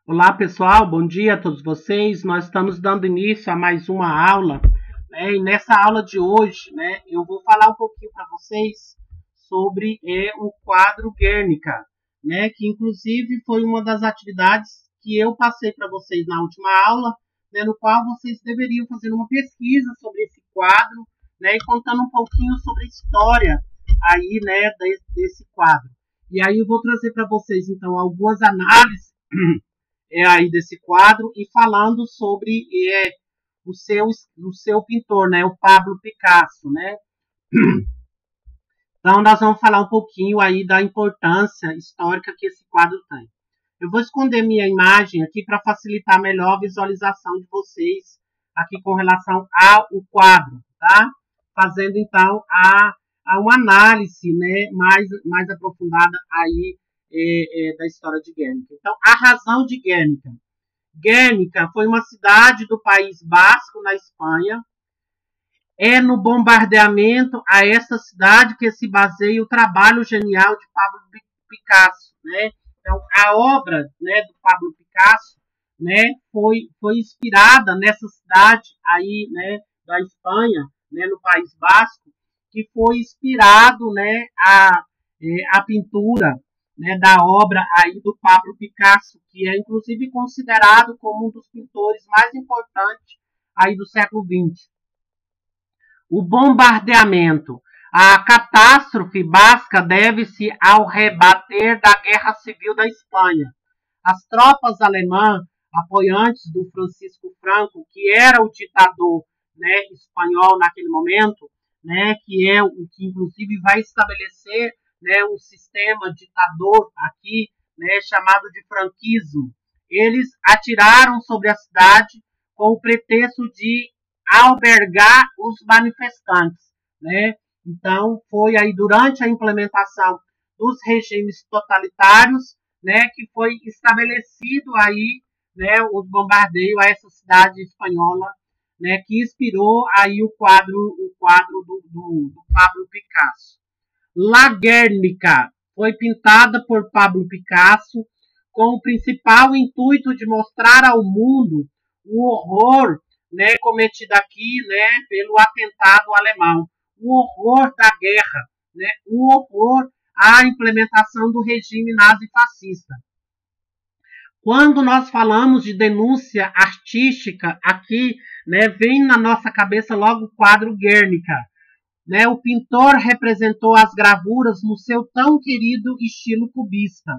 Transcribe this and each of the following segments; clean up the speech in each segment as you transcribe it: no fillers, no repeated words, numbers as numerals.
Olá, pessoal, bom dia a todos vocês. Nós estamos dando início a mais uma aula, né? E nessa aula de hoje, né, eu vou falar um pouquinho para vocês sobre o quadro Guernica, né, que inclusive foi uma das atividades que eu passei para vocês na última aula, né, no qual vocês deveriam fazer uma pesquisa sobre esse quadro, né, e contando um pouquinho sobre a história aí, né, desse quadro. E aí eu vou trazer para vocês, então, algumas análises aí desse quadro e falando sobre o seu pintor, né, o Pablo Picasso, né? Então nós vamos falar um pouquinho aí da importância histórica que esse quadro tem. Eu vou esconder minha imagem aqui para facilitar melhor a visualização de vocês aqui com relação ao quadro, tá? Fazendo então a uma análise, né, mais aprofundada aí da história de Guernica. Então, a razão de Guernica. Guernica foi uma cidade do País Basco, na Espanha. É no bombardeamento a essa cidade que se baseia o trabalho genial de Pablo Picasso, né? Então, a obra, né, do Pablo Picasso, né, foi inspirada nessa cidade aí, né, da Espanha, né, no País Basco, que foi inspirado, né, a pintura, né, da obra aí do Pablo Picasso, que é inclusive considerado como um dos pintores mais importantes aí do século XX. O bombardeamento. A catástrofe basca deve-se ao rebater da Guerra Civil da Espanha. As tropas alemãs, apoiantes do Francisco Franco, que era o ditador, né, espanhol naquele momento, né, que é o que inclusive vai estabelecer, né, um sistema ditador aqui, né, chamado de franquismo. Eles atiraram sobre a cidade com o pretexto de albergar os manifestantes, né? Então, foi aí durante a implementação dos regimes totalitários, né, que foi estabelecido aí, né, os bombardeios a essa cidade espanhola, né, que inspirou aí o quadro do Pablo Picasso. La Guernica foi pintada por Pablo Picasso com o principal intuito de mostrar ao mundo o horror, né, cometido aqui, né, pelo atentado alemão, o horror da guerra, né, o horror à implementação do regime nazi-fascista. Quando nós falamos de denúncia artística aqui, né, vem na nossa cabeça logo o quadro Guernica. Né, o pintor representou as gravuras no seu tão querido estilo cubista,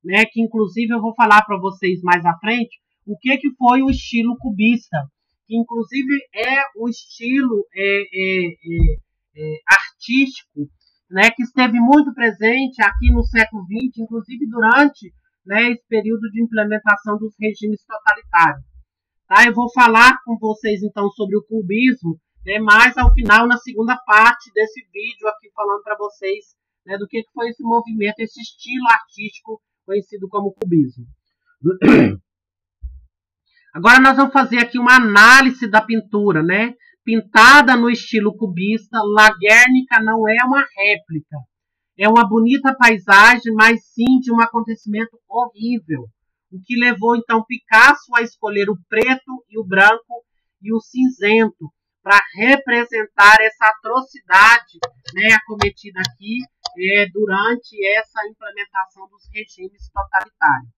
né, que inclusive eu vou falar para vocês mais à frente o que foi o estilo cubista, que inclusive é o estilo artístico, né, que esteve muito presente aqui no século XX, inclusive durante, né, esse período de implementação dos regimes totalitários. Tá? Eu vou falar com vocês então sobre o cubismo, né, mais ao final, na segunda parte desse vídeo aqui, falando para vocês, né, do que foi esse movimento, esse estilo artístico conhecido como cubismo. Agora nós vamos fazer aqui uma análise da pintura, né? Pintada no estilo cubista, La Guernica não é uma réplica. É uma bonita paisagem, mas sim de um acontecimento horrível. O que levou então Picasso a escolher o preto e o branco e o cinzento para representar essa atrocidade, né, acometida aqui durante essa implementação dos regimes totalitários.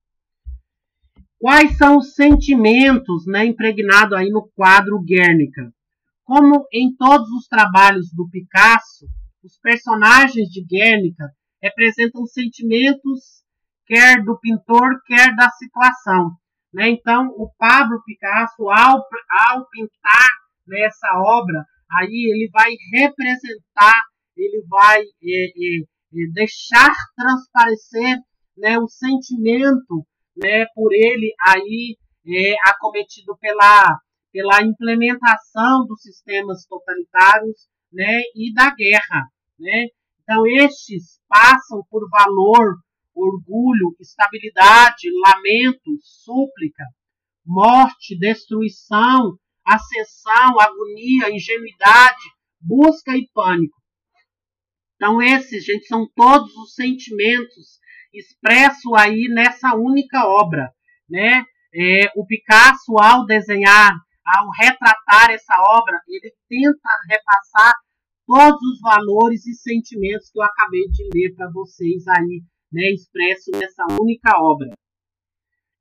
Quais são os sentimentos, né, impregnados aí no quadro Guernica? Como em todos os trabalhos do Picasso, os personagens de Guernica representam sentimentos quer do pintor, quer da situação. Né? Então, o Pablo Picasso, ao pintar nessa obra, aí ele vai representar, ele vai deixar transparecer, né, o sentimento, né, por ele aí acometido pela implementação dos sistemas totalitários, né, e da guerra. Né? Então, estes passam por valor, orgulho, estabilidade, lamento, súplica, morte, destruição, ascensão, agonia, ingenuidade, busca e pânico. Então, esses, gente, são todos os sentimentos expressos aí nessa única obra, né? O Picasso, ao desenhar, ao retratar essa obra, ele tenta repassar todos os valores e sentimentos que eu acabei de ler para vocês aí, né, expresso nessa única obra.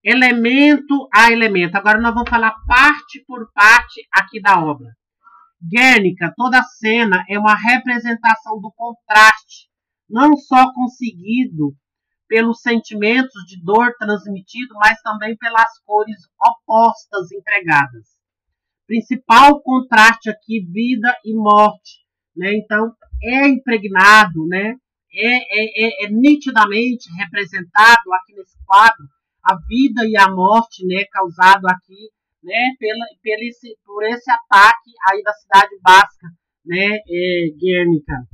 Elemento a elemento. Agora nós vamos falar parte por parte aqui da obra. Guernica, toda a cena é uma representação do contraste, não só conseguido pelos sentimentos de dor transmitido, mas também pelas cores opostas empregadas. Principal contraste aqui, vida e morte, né? Então, é impregnado, né? É nitidamente representado aqui nesse quadro a vida e a morte, né? Causado aqui, né? Por esse ataque aí da cidade basca, né? Guernica.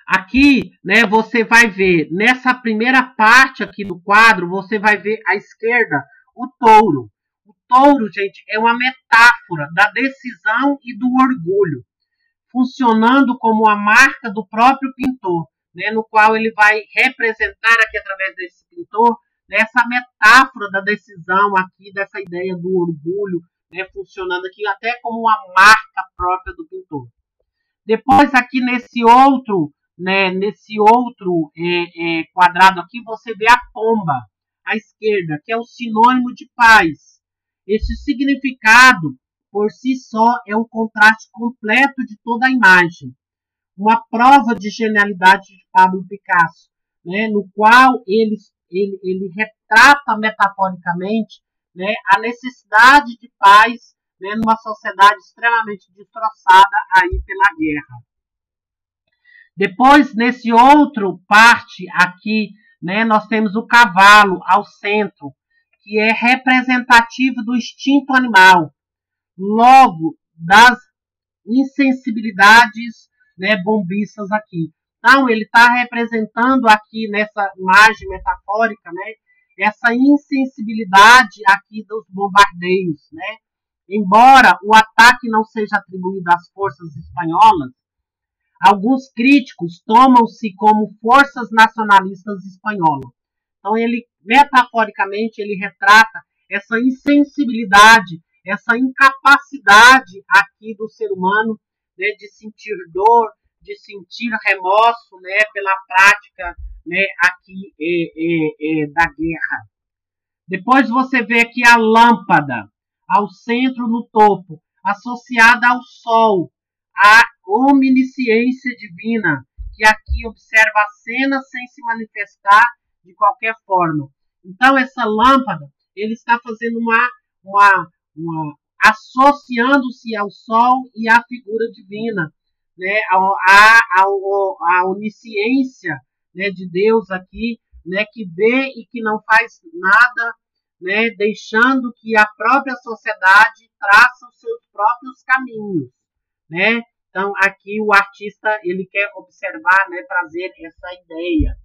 Aqui, né? Você vai ver nessa primeira parte aqui do quadro, você vai ver à esquerda o touro. O touro, gente, é uma metáfora da decisão e do orgulho, funcionando como a marca do próprio pintor, né, no qual ele vai representar aqui através desse pintor, né, essa metáfora da decisão aqui, dessa ideia do orgulho, né, funcionando aqui até como uma marca própria do pintor. Depois aqui nesse outro, né, quadrado aqui, você vê a pomba à esquerda, que é o sinônimo de paz. Esse significado por si só é um contraste completo de toda a imagem. Uma prova de genialidade de Pablo Picasso, né, no qual ele retrata metaforicamente, né, a necessidade de paz, né, numa sociedade extremamente destroçada aí pela guerra. Depois, nesse outro parte aqui, né, nós temos o cavalo ao centro, que é representativo do instinto animal, logo das insensibilidades, né, bombistas aqui. Então, ele está representando aqui nessa imagem metafórica, né, essa insensibilidade aqui dos bombardeios, né? Embora o ataque não seja atribuído às forças espanholas, alguns críticos tomam-se como forças nacionalistas espanholas. Então, ele, metaforicamente, ele retrata essa insensibilidade, essa incapacidade aqui do ser humano, né, de sentir dor, de sentir remorso, né, pela prática, né, aqui da guerra. Depois você vê aqui a lâmpada ao centro no topo, associada ao sol, a omnisciência divina, que aqui observa a cena sem se manifestar de qualquer forma. Então, essa lâmpada, ele está fazendo associando-se ao sol e à figura divina, né, a onisciência, né, de Deus aqui, né, que vê e que não faz nada, né, deixando que a própria sociedade traça os seus próprios caminhos, né? Então, aqui o artista, ele quer observar, né, trazer essa ideia.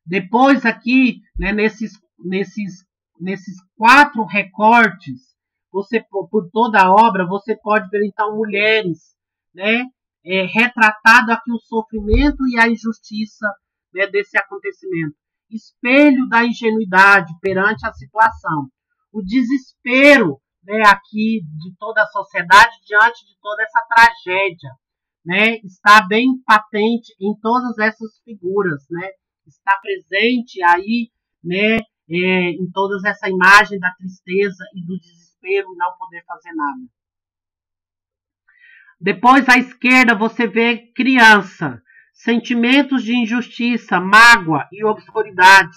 Depois aqui, né, nesses 4 recortes, você, por toda a obra, você pode ver, então, mulheres, né, retratado aqui o sofrimento e a injustiça, né, desse acontecimento. Espelho da ingenuidade perante a situação. O desespero, né, aqui de toda a sociedade diante de toda essa tragédia, né, está bem patente em todas essas figuras, né, está presente aí, né, em todas essa imagem da tristeza e do desespero e não poder fazer nada. Depois, à esquerda, você vê criança, sentimentos de injustiça, mágoa e obscuridade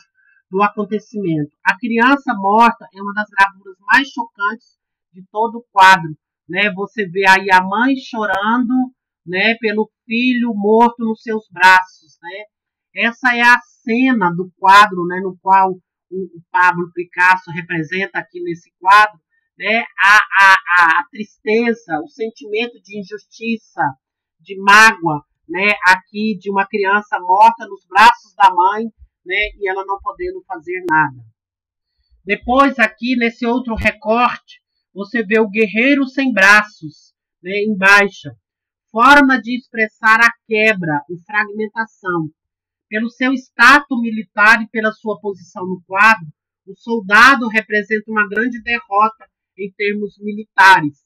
do acontecimento. A criança morta é uma das gravuras mais chocantes de todo o quadro, né? Você vê aí a mãe chorando, né, pelo filho morto nos seus braços, né? Essa é a cena do quadro, né, no qual o Pablo Picasso representa aqui nesse quadro, né, a tristeza, o sentimento de injustiça, de mágoa, né, aqui de uma criança morta nos braços da mãe, né, e ela não podendo fazer nada. Depois aqui nesse outro recorte, você vê o guerreiro sem braços, né, embaixo, forma de expressar a quebra, a fragmentação. Pelo seu status militar e pela sua posição no quadro, o soldado representa uma grande derrota em termos militares.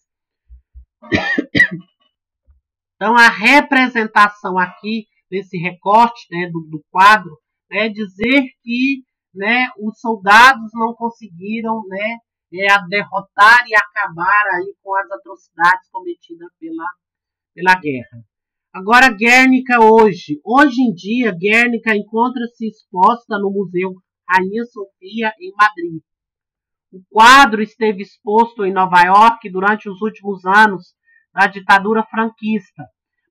Então, a representação aqui, nesse recorte, né, do quadro, é dizer que, né, os soldados não conseguiram, né, derrotar e acabar aí com as atrocidades cometidas pela guerra. Agora, Guernica hoje. Hoje em dia, Guernica encontra-se exposta no Museu Rainha Sofia, em Madrid. O quadro esteve exposto em Nova York durante os últimos anos da ditadura franquista,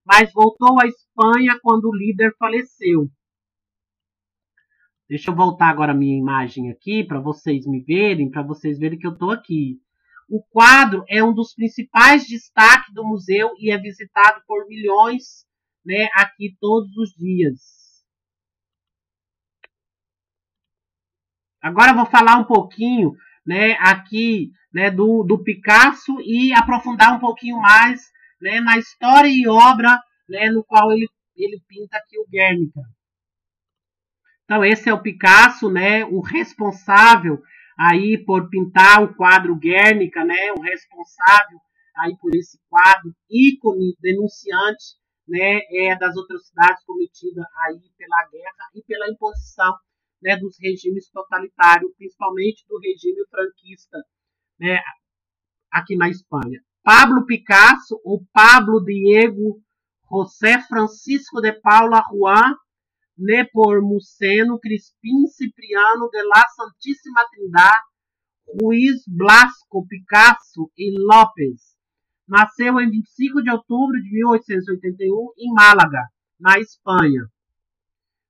mas voltou à Espanha quando o líder faleceu. Deixa eu voltar agora a minha imagem aqui para vocês me verem, para vocês verem que eu estou aqui. O quadro é um dos principais destaques do museu e é visitado por milhões, né, aqui todos os dias. Agora eu vou falar um pouquinho, né, aqui, né, do Picasso e aprofundar um pouquinho mais, né, na história e obra, né, no qual ele pinta aqui o Guernica. Então esse é o Picasso, né, o responsável aí por pintar o quadro Guernica, né, o responsável aí por esse quadro, ícone denunciante, né, das atrocidades cometidas aí pela guerra e pela imposição, né, dos regimes totalitários, principalmente do regime franquista, né, aqui na Espanha. Pablo Picasso, ou Pablo Diego José Francisco de Paula Juan Nepomuceno Crispim Cipriano de la Santíssima Trindade Ruiz Blasco Picasso e López. Nasceu em 25 de outubro de 1881 em Málaga, na Espanha.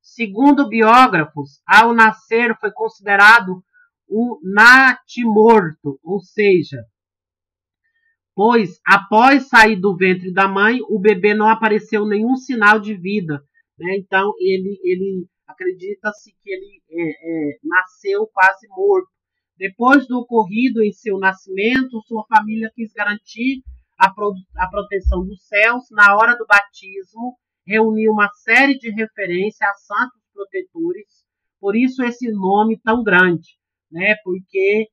Segundo biógrafos, ao nascer foi considerado um natimorto, ou seja, pois após sair do ventre da mãe, o bebê não apareceu nenhum sinal de vida, né? Então ele acredita-se que ele nasceu quase morto. Depois do ocorrido em seu nascimento, sua família quis garantir a proteção dos céus. Na hora do batismo, reuniu uma série de referências a santos protetores, por isso esse nome tão grande, né? Porque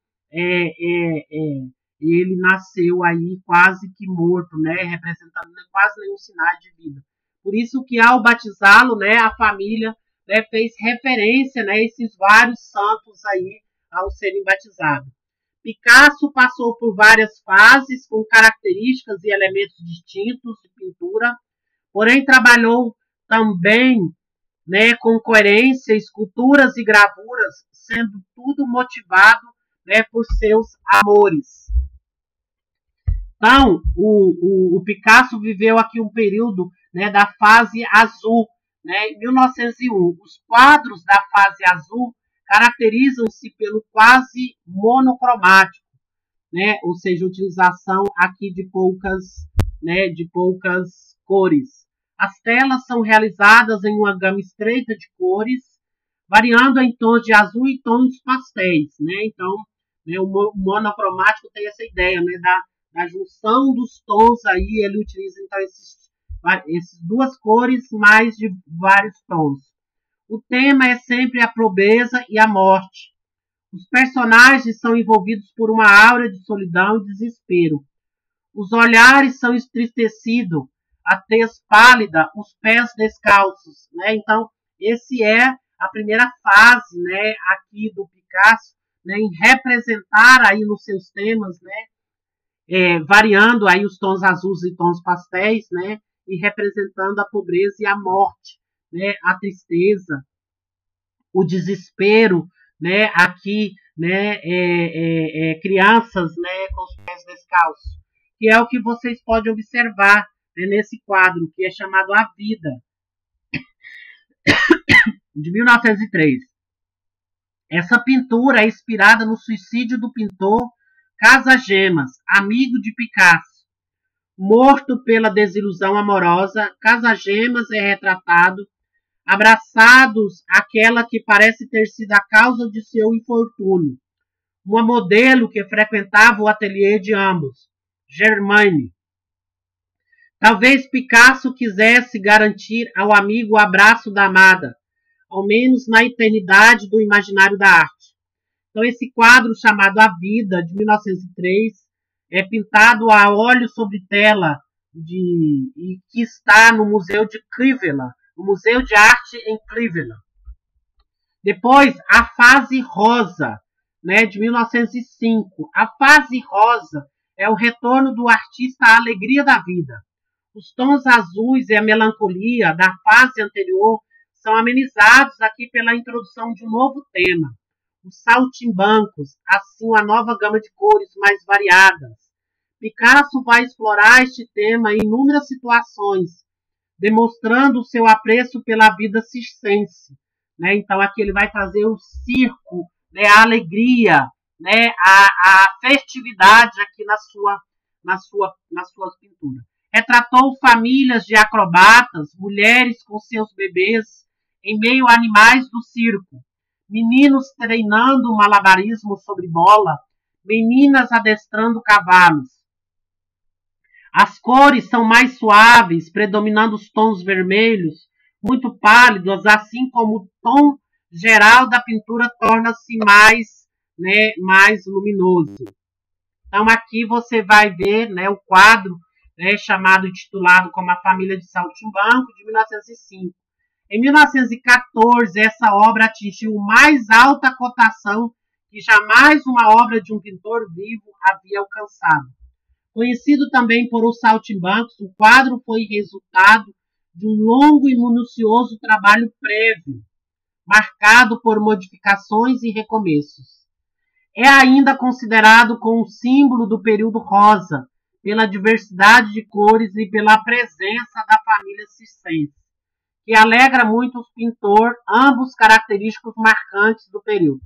ele nasceu aí quase que morto, né? Representando quase nenhum sinal de vida. Por isso que ao batizá-lo, né, a família, né, fez referência, né, a esses vários santos aí ao serem batizados. Picasso passou por várias fases com características e elementos distintos de pintura, porém trabalhou também, né, com coerência, esculturas e gravuras, sendo tudo motivado, né, por seus amores. Então, o Picasso viveu aqui um período, né, da fase azul, né, em 1901. Os quadros da fase azul caracterizam-se pelo quase monocromático, né, ou seja, utilização aqui de poucas cores. As telas são realizadas em uma gama estreita de cores, variando em tons de azul e tons pastéis, né? Então, né, o monocromático tem essa ideia, né, da junção dos tons aí, ele utiliza então esses duas cores mais de vários tons. O tema é sempre a pobreza e a morte. Os personagens são envolvidos por uma aura de solidão e desespero. Os olhares são entristecidos, a tez pálida, os pés descalços, né? Então, esse é a primeira fase, né, aqui do Picasso, né, em representar aí nos seus temas, né, variando aí os tons azuis e tons pastéis, né, e representando a pobreza e a morte, né, a tristeza, o desespero, né, aqui, né, crianças, né, com os pés descalços, que é o que vocês podem observar, né, nesse quadro, que é chamado A Vida, de 1903. Essa pintura é inspirada no suicídio do pintor Casagemas, amigo de Picasso. Morto pela desilusão amorosa, Casagemas é retratado abraçados àquela que parece ter sido a causa de seu infortúnio, uma modelo que frequentava o ateliê de ambos, Germaine. Talvez Picasso quisesse garantir ao amigo o abraço da amada, ao menos na eternidade do imaginário da arte. Então, esse quadro chamado A Vida, de 1903, é pintado a óleo sobre tela e que está no Museu de Cleveland, o Museu de Arte em Cleveland. Depois, A Fase Rosa, né, de 1905. A Fase Rosa é o retorno do artista à alegria da vida. Os tons azuis e a melancolia da fase anterior são amenizados aqui pela introdução de um novo tema, os saltimbancos, assim uma nova gama de cores mais variadas. Picasso vai explorar este tema em inúmeras situações, demonstrando o seu apreço pela vida circense. Né? Então, aqui ele vai trazer o circo, né? A alegria, né? a festividade aqui nas suas pinturas. Retratou famílias de acrobatas, mulheres com seus bebês em meio a animais do circo, meninos treinando malabarismo sobre bola, meninas adestrando cavalos. As cores são mais suaves, predominando os tons vermelhos, muito pálidos, assim como o tom geral da pintura torna-se mais luminoso. Então aqui você vai ver, né, o quadro, né, chamado e titulado como A Família de Saltimbanco, de 1905. Em 1914, essa obra atingiu mais alta cotação que jamais uma obra de um pintor vivo havia alcançado. Conhecido também por Os Saltimbancos, o quadro foi resultado de um longo e minucioso trabalho prévio, marcado por modificações e recomeços. É ainda considerado como um símbolo do período rosa, pela diversidade de cores e pela presença da família circense, que alegra muito os pintores, ambos característicos marcantes do período.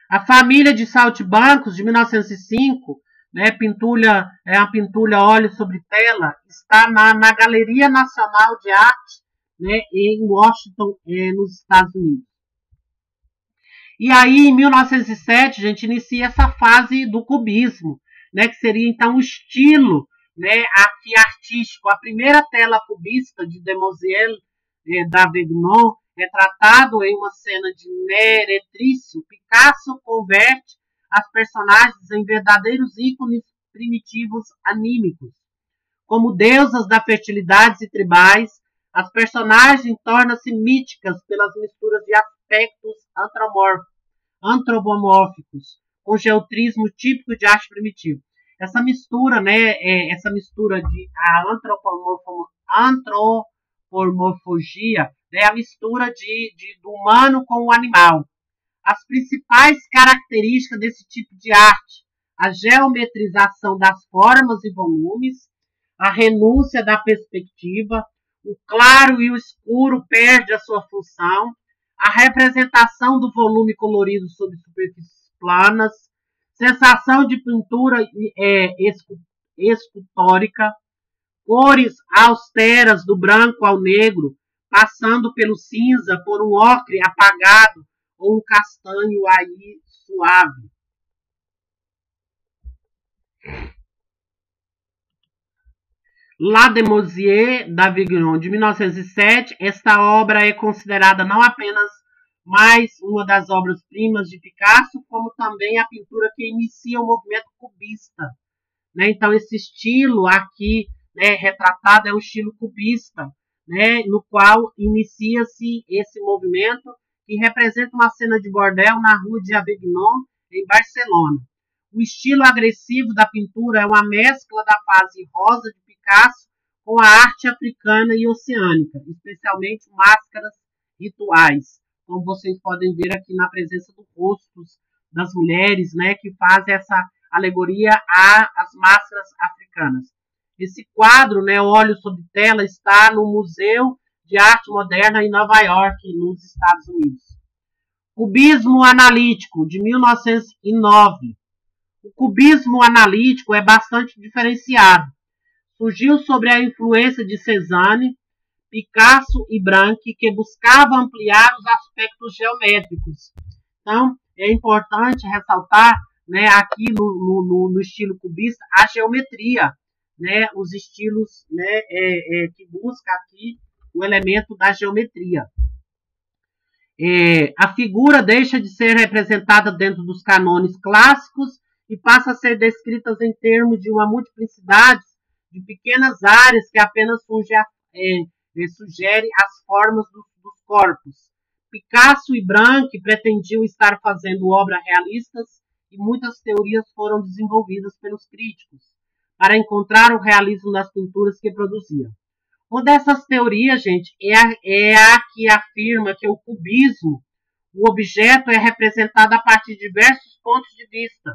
A Família de Saltimbancos, de 1905, né, é uma pintura óleo sobre tela, está na Galeria Nacional de Arte, né, em Washington, nos Estados Unidos. E aí, em 1907, a gente inicia essa fase do cubismo, né, que seria então o estilo, né, aqui artístico. A primeira tela cubista de Demoiselle d'Avignon, retratado em uma cena de meretrício, Picasso converte as personagens em verdadeiros ícones primitivos anímicos. Como deusas da fertilidade e tribais, as personagens tornam-se míticas pelas misturas de aspectos antropomórficos, com geotrismo típico de arte primitiva. Essa mistura, né, essa mistura de antropomorfologia, né, a mistura do humano com o animal. As principais características desse tipo de arte: a geometrização das formas e volumes, a renúncia da perspectiva, o claro e o escuro perde a sua função, a representação do volume colorido sobre superfícies planas, sensação de pintura escultórica, cores austeras do branco ao negro, passando pelo cinza, por um ocre apagado ou um castanho aí suave. La Demoiselle d'Avignon, de 1907, esta obra é considerada não apenas mais uma das obras-primas de Picasso, como também a pintura que inicia o movimento cubista. Né? Então, esse estilo aqui, né, retratado é o estilo cubista, né, no qual inicia-se esse movimento que representa uma cena de bordel na rua de Avignon, em Barcelona. O estilo agressivo da pintura é uma mescla da fase rosa de Picasso com a arte africana e oceânica, especialmente máscaras rituais, como vocês podem ver aqui na presença dos rostos das mulheres, né, que fazem essa alegoria às máscaras africanas. Esse quadro, né, Óleo sobre Tela, está no Museu de Arte Moderna em Nova York, nos Estados Unidos. Cubismo analítico, de 1909. O cubismo analítico é bastante diferenciado. Surgiu sobre a influência de Cézanne, Picasso e Branque, que buscava ampliar os aspectos geométricos. Então, é importante ressaltar, né, aqui no estilo cubista a geometria, né, os estilos, né, que busca aqui o elemento da geometria. A figura deixa de ser representada dentro dos cânones clássicos e passa a ser descrita em termos de uma multiplicidade de pequenas áreas que apenas sugere as formas dos corpos. Picasso e Branque pretendiam estar fazendo obras realistas e muitas teorias foram desenvolvidas pelos críticos para encontrar o realismo nas pinturas que produziam. Uma dessas teorias, gente, é a que afirma que o cubismo, o objeto é representado a partir de diversos pontos de vista.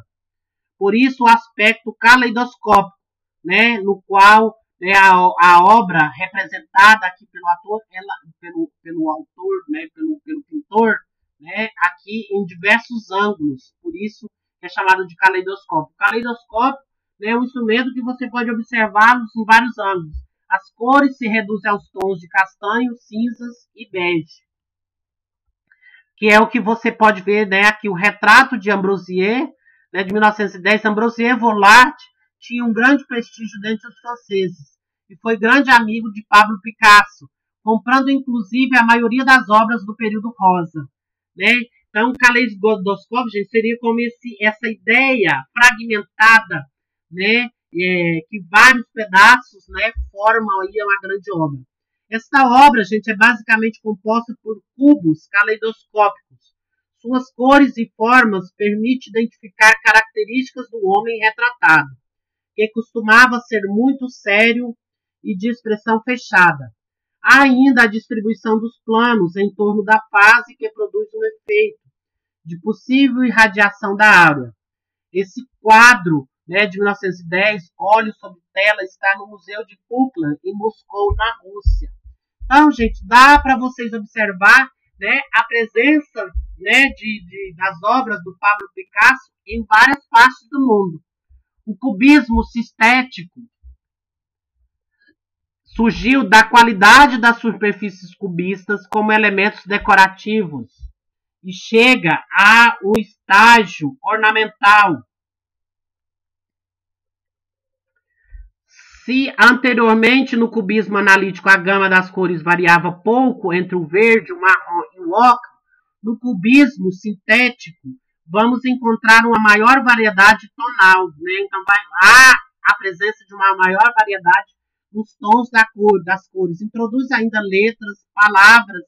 Por isso, o aspecto caleidoscópico, né, no qual, né, a obra representada aqui pelo ator, pelo autor, né, pelo pintor, né, aqui em diversos ângulos. Por isso, é chamado de caleidoscópio. O caleidoscópio, né, é um instrumento que você pode observá-los em vários ângulos. As cores se reduzem aos tons de castanho, cinzas e bege. Que é o que você pode ver, né, aqui, o retrato de Ambrosier, né, de 1910. Ambrosier Vollard tinha um grande prestígio dentre os franceses e foi grande amigo de Pablo Picasso, comprando inclusive a maioria das obras do período rosa. Né? Então, o caleidoscópio, gente, seria como essa ideia fragmentada, né, que vários pedaços, né, formam aí uma grande obra. Esta obra, gente, é basicamente composta por cubos caleidoscópicos. Suas cores e formas permitem identificar características do homem retratado, que costumava ser muito sério e de expressão fechada. Há ainda a distribuição dos planos em torno da fase que produz um efeito de possível irradiação da área. Esse quadro, né, de 1910, Óleo sobre Tela, está no Museu de Kukla, em Moscou, na Rússia. Então, gente, dá para vocês observar, né, a presença, né, das obras do Pablo Picasso em várias partes do mundo. O cubismo sintético surgiu da qualidade das superfícies cubistas como elementos decorativos e chega ao estágio ornamental. Se anteriormente no cubismo analítico a gama das cores variava pouco entre o verde, o marrom e o ocre, no cubismo sintético vamos encontrar uma maior variedade tonal, né? Então há a presença de uma maior variedade nos tons das cores. Introduz ainda letras, palavras,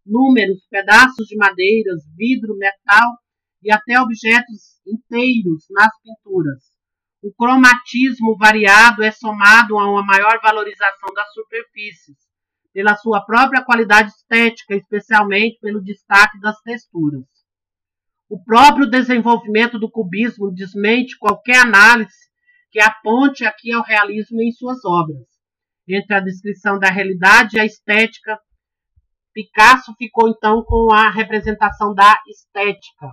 números, pedaços de madeiras, vidro, metal e até objetos inteiros nas pinturas. O cromatismo variado é somado a uma maior valorização das superfícies, pela sua própria qualidade estética, especialmente pelo destaque das texturas. O próprio desenvolvimento do cubismo desmente qualquer análise que aponte aqui ao realismo em suas obras. Entre a descrição da realidade e a estética, Picasso ficou então com a representação da estética.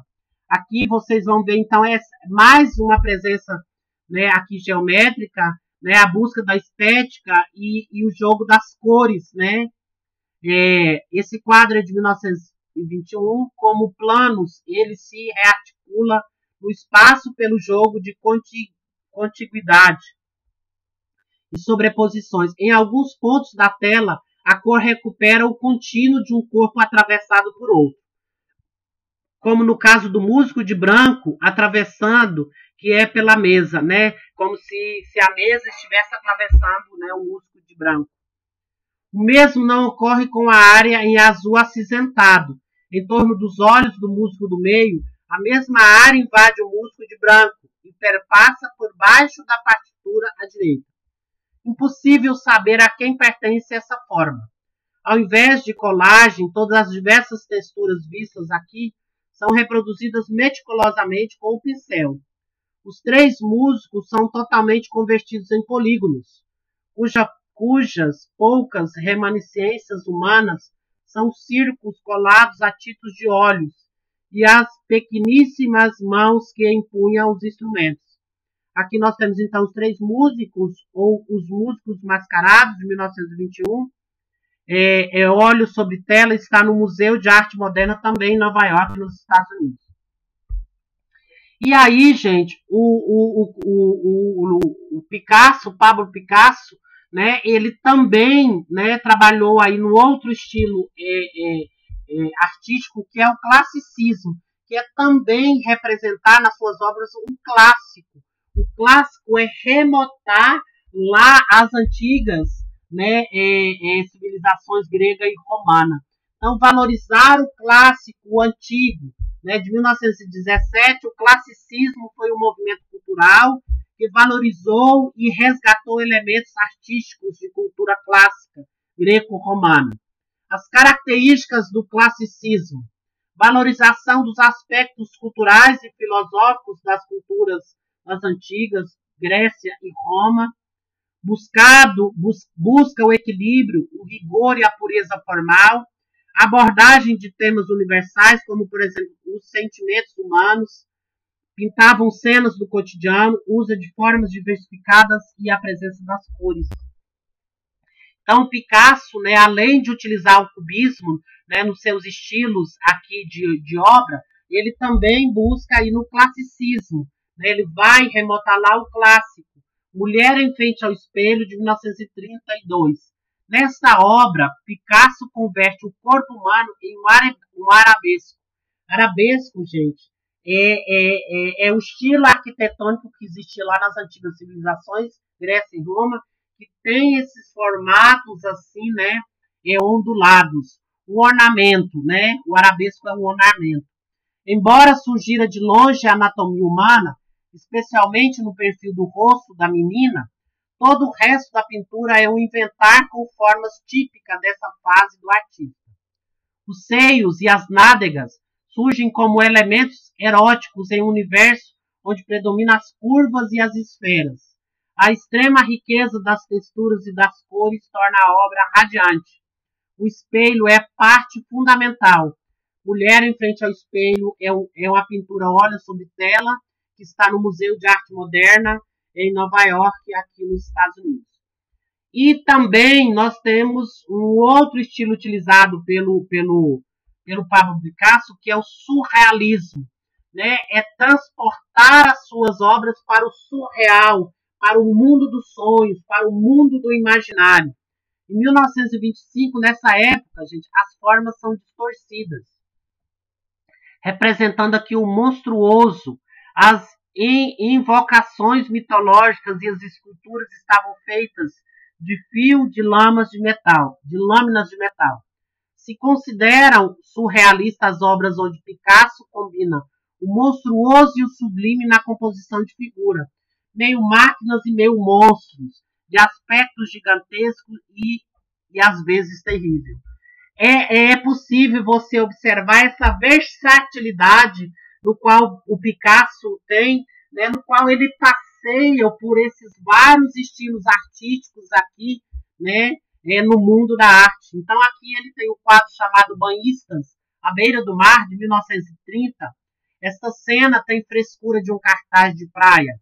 Aqui vocês vão ver então mais uma presença, né, aqui geométrica, né, a busca da estética e o jogo das cores, né? Esse quadro é de 1921, como planos, ele se rearticula no espaço pelo jogo de contiguidade e sobreposições. Em alguns pontos da tela, a cor recupera o contínuo de um corpo atravessado por outro. Como no caso do músico de branco atravessando, que é pela mesa, né? Como se a mesa estivesse atravessando, né, o músico de branco. O mesmo não ocorre com a área em azul acinzentado. Em torno dos olhos do músico do meio, a mesma área invade o músico de branco e perpassa por baixo da partitura à direita. Impossível saber a quem pertence essa forma. Ao invés de colagem, todas as diversas texturas vistas aqui são reproduzidas meticulosamente com o pincel. Os três músicos são totalmente convertidos em polígonos, cujas poucas remanescências humanas são círculos colados a títulos de olhos e as pequeníssimas mãos que empunham os instrumentos. Aqui nós temos então os três músicos, ou os músicos mascarados, de 1921. Óleo sobre Tela está no Museu de Arte Moderna, também em Nova York, nos Estados Unidos. E aí, gente, o Picasso, Pablo Picasso, né, ele também, né, trabalhou aí no outro estilo artístico, que é o classicismo, que é também representar nas suas obras um clássico. O clássico é remontar lá as antigas, né, civilizações grega e romana. Então, valorizar o clássico, o antigo, né, de 1917, o classicismo foi um movimento cultural que valorizou e resgatou elementos artísticos de cultura clássica greco-romana. As características do classicismo: valorização dos aspectos culturais e filosóficos das culturas das antigas, Grécia e Roma, busca o equilíbrio, o rigor e a pureza formal, abordagem de temas universais, como, por exemplo, os sentimentos humanos, pintavam cenas do cotidiano, uso de formas diversificadas e a presença das cores. Então, Picasso, né, além de utilizar o cubismo, né, nos seus estilos aqui de obra, ele também busca ir no classicismo. Né, ele vai remontar lá o clássico, Mulher em Frente ao Espelho, de 1932. Nesta obra, Picasso converte o corpo humano em um arabesco. Arabesco, gente, é o estilo arquitetônico que existia lá nas antigas civilizações, Grécia e Roma, que tem esses formatos assim, né, ondulados. O ornamento, né, o arabesco é um ornamento. Embora sugira de longe a anatomia humana, especialmente no perfil do rosto da menina, todo o resto da pintura é um inventar com formas típicas dessa fase do artista. Os seios e as nádegas surgem como elementos eróticos em um universo onde predominam as curvas e as esferas. A extrema riqueza das texturas e das cores torna a obra radiante. O espelho é parte fundamental. Mulher em Frente ao Espelho é uma pintura óleo sobre tela que está no Museu de Arte Moderna em Nova York, aqui nos Estados Unidos. E também nós temos um outro estilo utilizado pelo Pablo Picasso, que é o surrealismo. Né? É transportar as suas obras para o surreal, para o mundo dos sonhos, para o mundo do imaginário. Em 1925, nessa época, gente, as formas são distorcidas, representando aqui o monstruoso. As invocações mitológicas e as esculturas estavam feitas de fio de lâminas de metal. Se consideram surrealistas as obras onde Picasso combina o monstruoso e o sublime na composição de figura, meio máquinas e meio monstros, de aspectos gigantescos e às vezes terrível. É possível você observar essa versatilidade do qual o Picasso tem, né, no qual ele passeia por esses vários estilos artísticos aqui, né, no mundo da arte. Então aqui ele tem o quadro chamado Banhistas, à beira do mar, de 1930. Esta cena tem frescura de um cartaz de praia.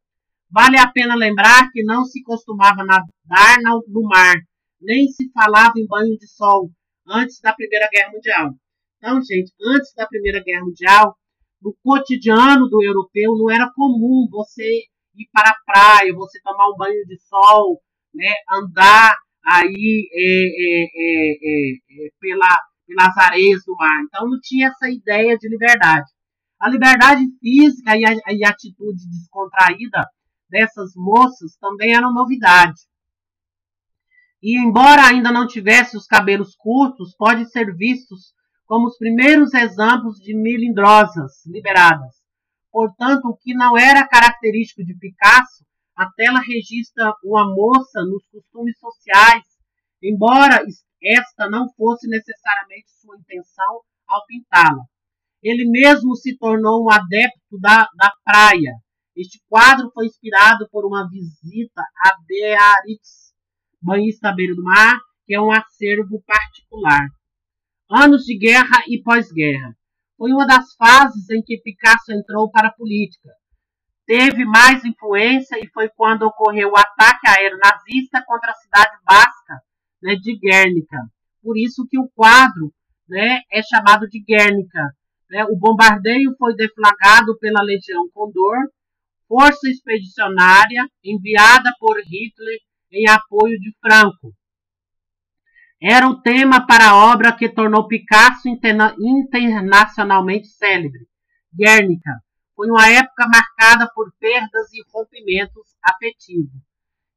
Vale a pena lembrar que não se costumava nadar no mar, nem se falava em banho de sol antes da Primeira Guerra Mundial. Então, gente, antes da Primeira Guerra Mundial, no cotidiano do europeu, não era comum você ir para a praia, você tomar um banho de sol, né, andar aí pelas areias do mar. Então, não tinha essa ideia de liberdade. A liberdade física e a atitude descontraída dessas moças também eram novidade. E embora ainda não tivesse os cabelos curtos, podem ser vistos como os primeiros exemplos de melindrosas liberadas. Portanto, o que não era característico de Picasso, a tela registra uma moça nos costumes sociais, embora esta não fosse necessariamente sua intenção ao pintá-la. Ele mesmo se tornou um adepto da praia. Este quadro foi inspirado por uma visita a Biarritz, banhista à beira do mar, que é um acervo particular. Anos de guerra e pós-guerra. Foi uma das fases em que Picasso entrou para a política. Teve mais influência e foi quando ocorreu o ataque aéreo nazista contra a cidade basca, né, de Guernica. Por isso que o quadro, né, é chamado de Guernica. Né? O bombardeio foi deflagrado pela Legião Condor, força expedicionária enviada por Hitler em apoio de Franco. Era o tema para a obra que tornou Picasso internacionalmente célebre, Guernica. Foi uma época marcada por perdas e rompimentos afetivos.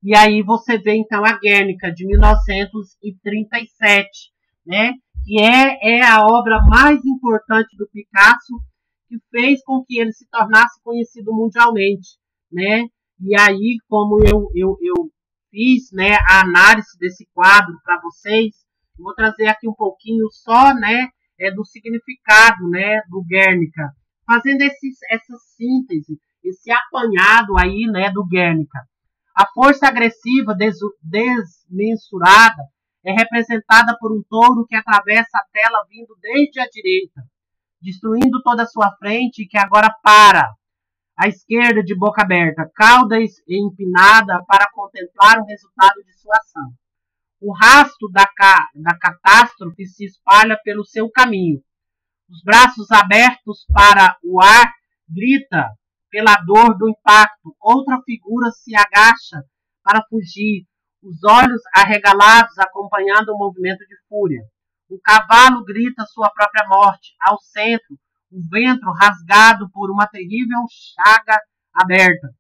E aí você vê então a Guernica de 1937, né? Que é a obra mais importante do Picasso, que fez com que ele se tornasse conhecido mundialmente, né? E aí, como eu fiz, né, a análise desse quadro para vocês, vou trazer aqui um pouquinho só, né, do significado, né, do Guernica, fazendo essa síntese, esse apanhado aí, né, do Guernica. A força agressiva desmensurada é representada por um touro que atravessa a tela vindo desde a direita, destruindo toda a sua frente e que agora para à esquerda de boca aberta, cauda empinada para contemplar o resultado de sua ação. O rastro da catástrofe se espalha pelo seu caminho. Os braços abertos para o ar grita pela dor do impacto. Outra figura se agacha para fugir, os olhos arregalados acompanhando o movimento de fúria. O cavalo grita sua própria morte. Ao centro, o ventre rasgado por uma terrível chaga aberta.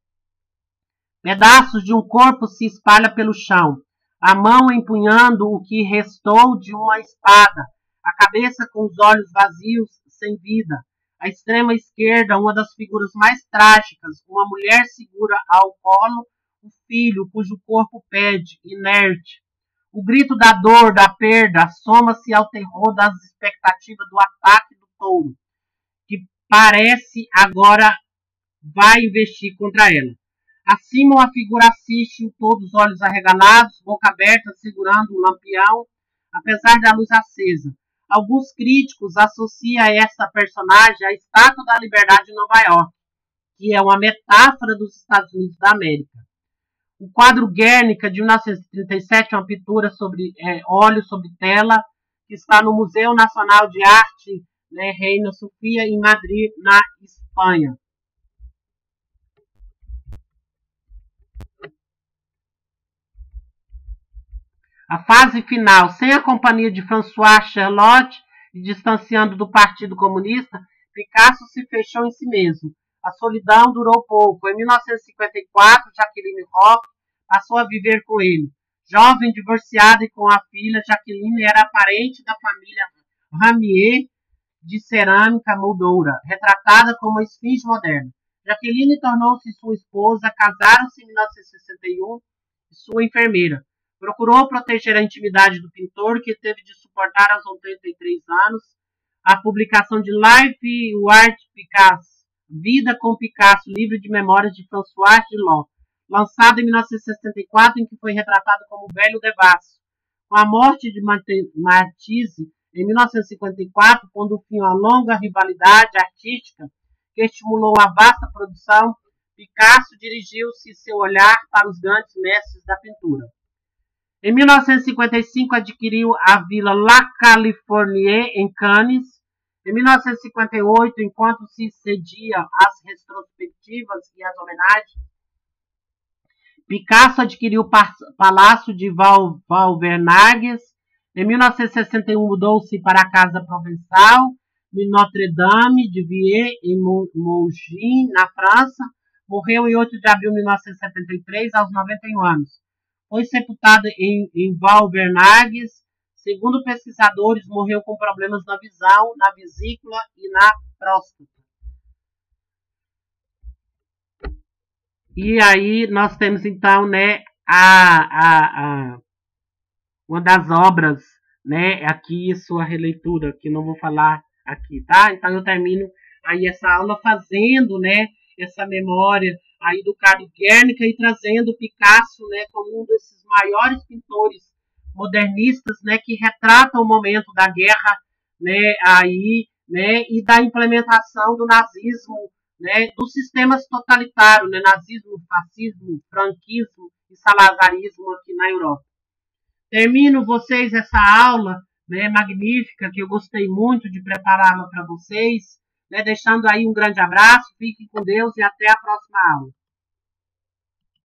Pedaços de um corpo se espalham pelo chão. A mão empunhando o que restou de uma espada. A cabeça com os olhos vazios, sem vida. À extrema esquerda, uma das figuras mais trágicas. Uma mulher segura ao colo o filho, cujo corpo pede, inerte. O grito da dor, da perda, soma-se ao terror das expectativas do ataque do touro, que parece agora vai investir contra ela. Acima, uma figura assiste, todos os olhos arregalados, boca aberta, segurando um lampião, apesar da luz acesa. Alguns críticos associam essa personagem à Estátua da Liberdade em Nova York, que é uma metáfora dos Estados Unidos da América. O quadro Guernica, de 1937, é uma pintura sobre óleo sobre tela, que está no Museu Nacional de Arte, né, Reina Sofia, em Madrid, na Espanha. A fase final, sem a companhia de François Charlotte e distanciando do Partido Comunista, Picasso se fechou em si mesmo. A solidão durou pouco. Em 1954, Jacqueline Hoff passou a viver com ele. Jovem, divorciada e com a filha, Jacqueline era parente da família Ramier de cerâmica moldoura, retratada como uma esfinge moderna. Jacqueline tornou-se sua esposa, casaram-se em 1961 e sua enfermeira. Procurou proteger a intimidade do pintor, que teve de suportar aos 83 anos a publicação de Life Art Picasso, Vida com Picasso, livro de memórias de François Gillot, lançado em 1964, em que foi retratado como velho devasso. Com a morte de Matisse, em 1954, pondo fim a longa rivalidade artística que estimulou uma vasta produção, Picasso dirigiu-se seu olhar para os grandes mestres da pintura. Em 1955, adquiriu a Vila La Californie, em Cannes. Em 1958, enquanto se cedia às retrospectivas e às homenagens, Picasso adquiriu o Palácio de Valvernagues. Em 1961, mudou-se para a Casa Provençal, de Notre-Dame de Vie, em Mougins, na França. Morreu em 8 de abril de 1973, aos 91 anos. Foi sepultado em Valvernagues. Segundo pesquisadores, morreu com problemas na visão, na vesícula e na próstata. E aí nós temos então, né, uma das obras, né, aqui sua releitura, que não vou falar aqui, tá? Então eu termino aí essa aula fazendo, né, essa memória aí do quadro Guernica e trazendo Picasso, né, como um desses maiores pintores modernistas, né, que retratam o momento da guerra, né, aí, né, e da implementação do nazismo, né, dos sistemas totalitários, né, nazismo, fascismo, franquismo e salazarismo aqui na Europa. Termino vocês essa aula, né, magnífica, que eu gostei muito de prepará-la para vocês, né, deixando aí um grande abraço, fiquem com Deus e até a próxima aula.